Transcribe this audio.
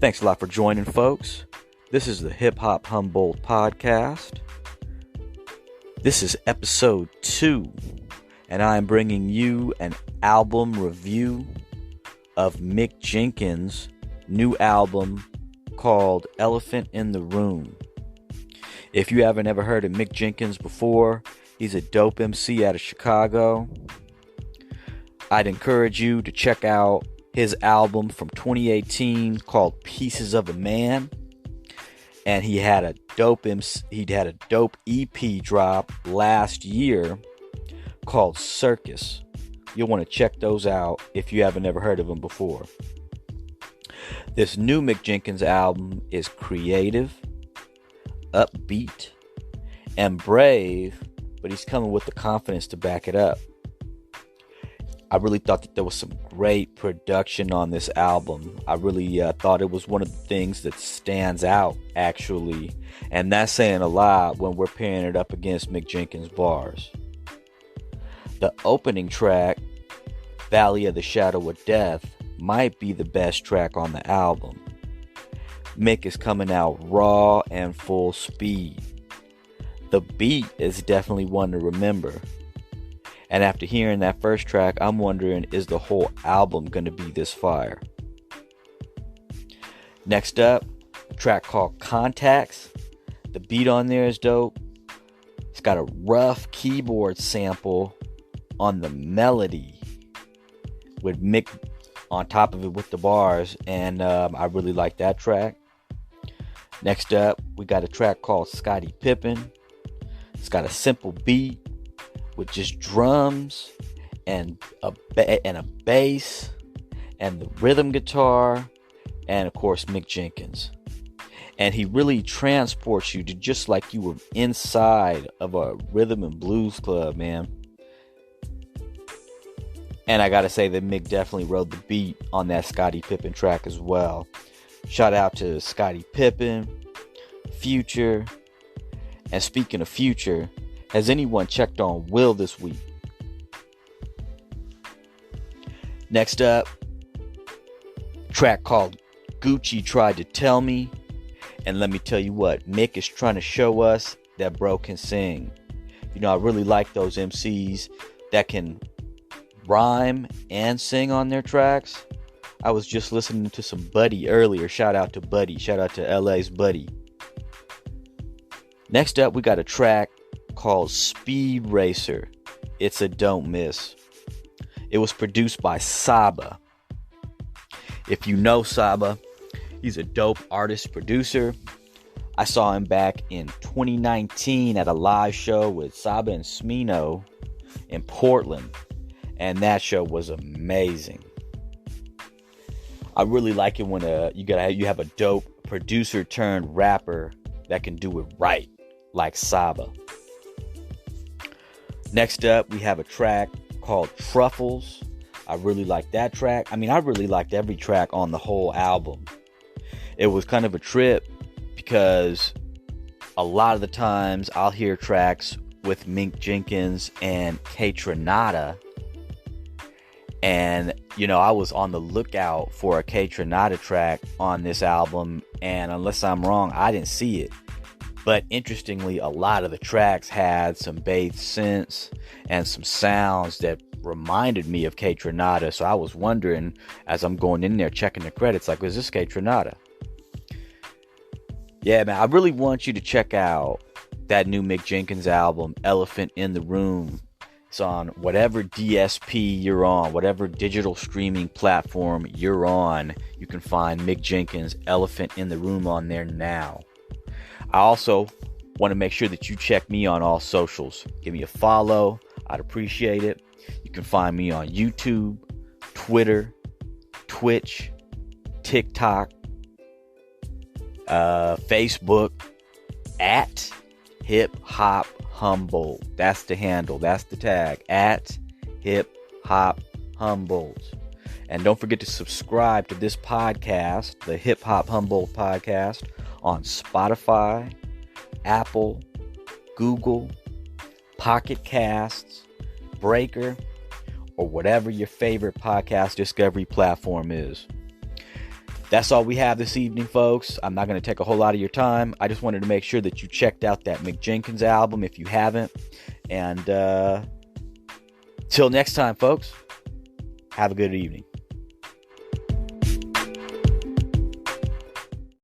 Thanks a lot for joining, folks. This is the Hip Hop Humboldt Podcast. This is episode 2, and I am bringing you an album review of Mick Jenkins' new album called Elephant in the Room. If you haven't ever heard of Mick Jenkins before, he's a dope MC out of Chicago. I'd encourage you to check out his album from 2018 called Pieces of a Man. And he had a dope EP drop last year called Circus. You'll want to check those out if you haven't ever heard of them before. This new Mick Jenkins album is creative, upbeat, and brave, but he's coming with the confidence to back it up. I really thought that there was some great production on this album. I really thought it was one of the things that stands out, actually. And that's saying a lot when we're pairing it up against Mick Jenkins' bars. The opening track, Valley of the Shadow of Death, might be the best track on the album. Mick is coming out raw and full speed. The beat is definitely one to remember. And after hearing that first track, I'm wondering, is the whole album going to be this fire? Next up, a track called Contacts. The beat on there is dope. It's got a rough keyboard sample on the melody with Mick on top of it with the bars. And I really like that track. Next up, we got a track called Scotty Pippen. It's got a simple beat with just drums and a bass and the rhythm guitar and of course Mick Jenkins. And he really transports you to just like you were inside of a rhythm and blues club, man. And I gotta say that Mick definitely rode the beat on that Scotty Pippen track as well. Shout out to Scotty Pippen, Future. And speaking of Future, has anyone checked on Will this week? Next up, track called Gucci Tried to Tell Me. And let me tell you what, Mick is trying to show us that bro can sing. You know, I really like those MCs that can rhyme and sing on their tracks. I was just listening to some Buddy earlier. Shout out to Buddy. Shout out to LA's Buddy. Next up, we got a track called Speed Racer. It's a don't miss. It was produced by Saba. If you know Saba, he's a dope artist producer. I saw him back in 2019 at a live show with Saba and Smino in Portland, and that show was amazing. I really like it when you have a dope producer turned rapper that can do it right, like Saba. Next up, we have a track called Truffles. I really like that track. I mean, I really liked every track on the whole album. It was kind of a trip because a lot of the times I'll hear tracks with Mick Jenkins and Kaytranada. And, you know, I was on the lookout for a Kaytranada track on this album. And unless I'm wrong, I didn't see it. But interestingly, a lot of the tracks had some bass synths and some sounds that reminded me of Kaytranada. So I was wondering, as I'm going in there checking the credits, like, was this Kaytranada? Yeah, man, I really want you to check out that new Mick Jenkins album, Elephant in the Room. It's on whatever DSP you're on, whatever digital streaming platform you're on. You can find Mick Jenkins' Elephant in the Room on there now. I also want to make sure that you check me on all socials. Give me a follow. I'd appreciate it. You can find me on YouTube, Twitter, Twitch, TikTok, Facebook, at Hip Hop Humboldt. That's the handle. That's the tag. At Hip Hop Humboldt. And don't forget to subscribe to this podcast, the Hip Hop Humboldt Podcast, on Spotify, Apple, Google, Pocket Casts, Breaker, or whatever your favorite podcast discovery platform is. That's all we have this evening, folks. I'm not going to take a whole lot of your time. I just wanted to make sure that you checked out that Mick Jenkins album if you haven't. And till next time, folks, have a good evening.